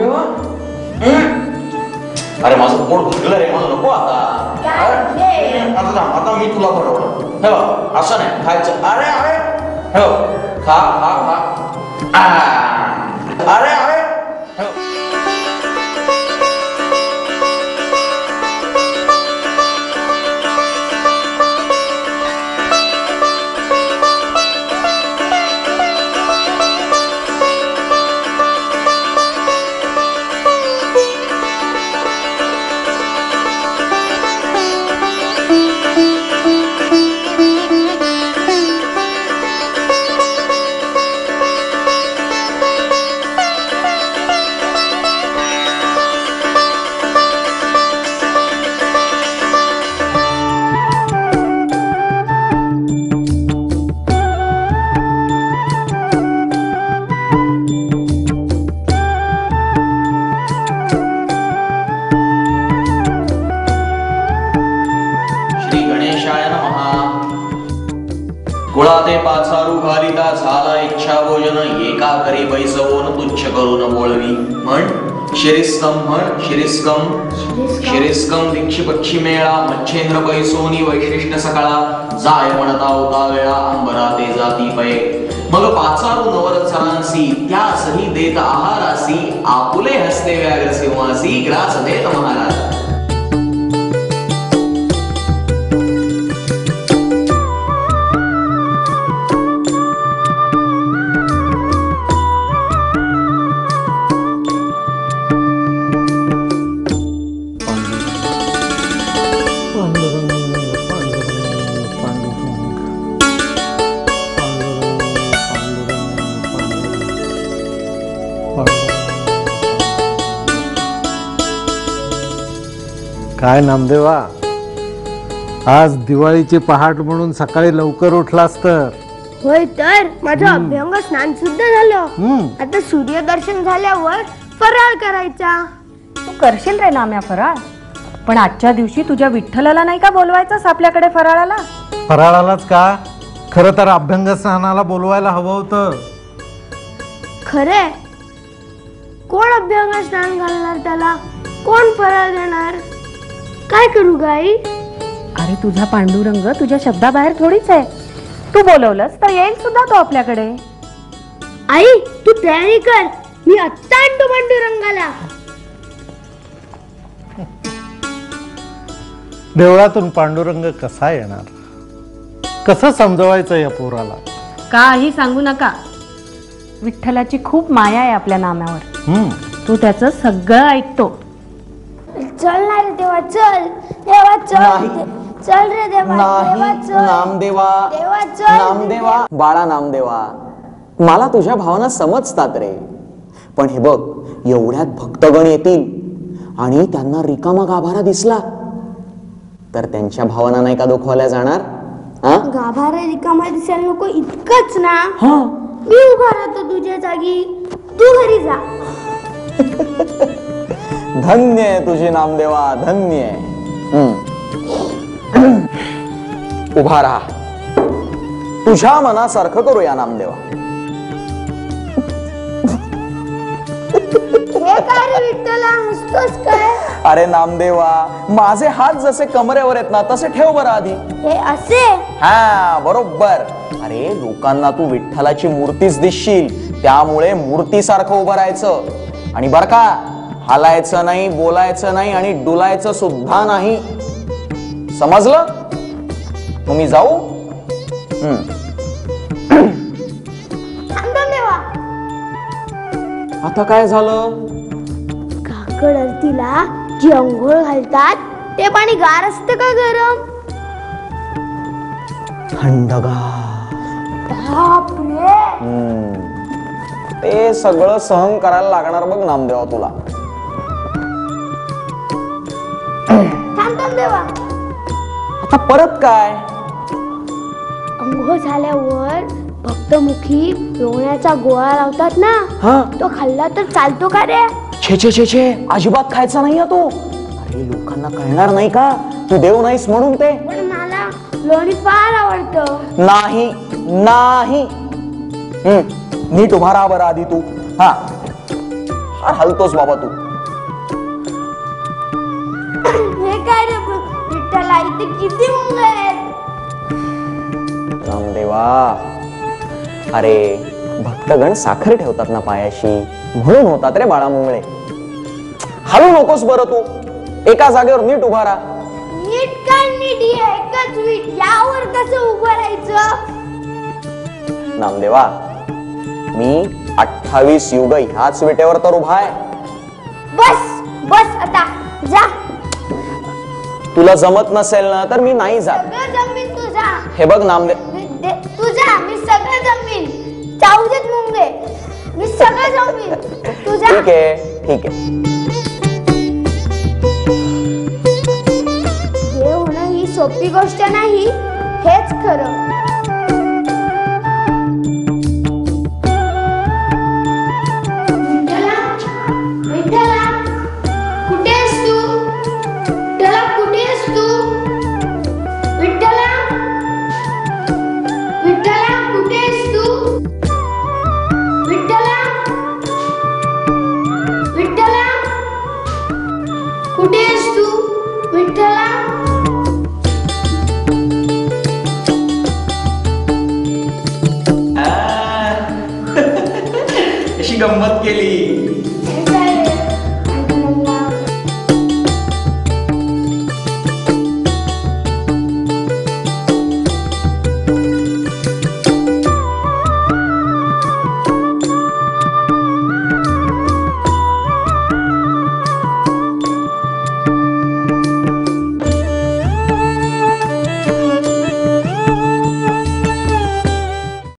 नामदेवा. अरे माझं पोट भरलं रे, मला नको आता. आता मी तुला बरोबर हे बघ, असं नाही खायचं. अरे अरे हे बघ, खा खा खा. अरे अरे कुळाते पाचारू घालिता झाला इच्छा भोजन एका करी बैसवून तुच्छ करून बोलवी. म्हण शिरिस्कम, म्हण शिरिस्कम. शिरिस्कम दीक्षी पक्षी मेळा मच्छेंद्र बैसोनी वैशिष्ट सकाळा जाय म्हणता होता वेळा अंबरा ते जाती पै. मग पाचारू नवरचरांसी त्यासही देत आहारासी आपुले हस्ते व्याघ्र सिंहासी ग्रास देत महाराज. काय नामदेवा, आज दिवाळीची पहाट म्हणून सकाळी लवकर उठलास तर? होय तर माझं अभ्यंग स्नान सुद्धा झालं. आता सूर्यदर्शन झाल्यावर फराळ करायचा. तू करशील रे नाम्या फराळ, पण आजच्या दिवशी तुझ्या विठ्ठलाला नाही का बोलवायचंस आपल्याकडे फराळाला? फराळालाच का? खरं तर अभ्यंग स्नानाला बोलवायला हवं होतं. खरे कोण अभ्यंग स्नान घालणार त्याला? कोण फराळ देणार? काय करू गाई? अरे तुझा पांडुरंग तुझ्या शब्दाबाहेर थोडीच आहे. तू बोलवलंस तर येईल सुद्धा तो आपल्याकडे. आई तू तयारी कर, मी आत्ता आणतो पांडुरंगाला. देवळातून पांडुरंग कसा येणार? कसं समजवायचं या पोराला? काही सांगू नका. विठ्ठलाची खूप माया आहे आपल्या नाम्यावर. तू त्याचं सगळं ऐकतो. चल ना रे देवा, चल देवा, चल. चल रे देवा, देवा चल. नामदेवा, देवा चल. नामदेवा, बाळा नामदेवा, मला तुझ्या भावना समजतात रे. पण हे बघ, एवढ्यात भक्तगण येतील आणि त्यांना रिकामा गाभारा दिसला तर त्यांच्या भावना नाही का दुखवल्या जाणार? गाभारा रिकामा दिसायला नको इतकंच ना. मी उभा राहतो तुझ्या जागी, तू घरी जा. धन्य आहे तुझी नामदेवा, धन्य आहे. उभा राहा, तुझ्या मनासारखं करूया नामदेवा. हे काय रे विठ्ठला, हसतोस काय? अरे नामदेवा, माझे हात जसे कमरेवर आहेत ना तसे ठेव बरं आधी. हे असे? हा बरोबर. अरे लोकांना तू विठ्ठलाची मूर्तीच दिसशील, त्यामुळे मूर्तीसारखं उभं राहायचं. आणि बर का, हालायचं नाही, बोलायचं नाही आणि डुलायचं सुद्धा नाही. समजलं? मग मी जाऊ? आता काय झालं? काकड आरतीला जी अंघोळ घालतात ते पाणी गार असते का गरम? थंडगार. बापरे. ते सगळं सहन करायला लागणार बघ नामदेवा तुला. थांब देवा. आता परत काय? अंघोळ झाल्यावर भक्तमुखी लोण्याचा गोळा लावतात ना, तो खाल्ला तर चालतो का रे? छे छे छे छे, अजिबात खायचा नाही तो. अरे लोकांना कळणार नाही का तू देव नाहीस म्हणून ते? पण मला लोणी फार आवडतं. नाही नाही. नीट उभा राहा बरं आधी तू. हा, फार हलतोस बाबा तू. हे काय रे विठ्ठला, इथे किती मुंग आहेत? नामदेवा, अरे भक्तगण साखर ठेवतात ना पायाशी, म्हणून होतात रे बाळा मुंगळे. हलू नकोस बरं तू, एका जागेवर नीट उभा राहा. नीट काय नीट, एकच वीट, यावर कसं उभं राहायचं? नामदेवा, मी 28 युग ह्याच विटेवर तर उभा आहे. बस बस आता जा. तुला जमत नसेल ना तर मी नाही जात. सगळं जमीन तुझा. हे बघ नामदेव, तुझा मी सगळं जमीन. चावू देत मुंगे, मी सगळं जमीन तुझा. ठीक आहे ठीक आहे. हे होणं ही सोपी गोष्ट नाही, हेच खरं. विठ्ठला, विठ्ठला, कुठे आहेस तू? विठ्ठला, कुठे आहेस तू? विठ्ठला, विठ्ठला, कुठे आहेस तू? विठ्ठला, विठ्ठला, कुठे आहेस तू? विठ्ठला. अशी गंमत केली.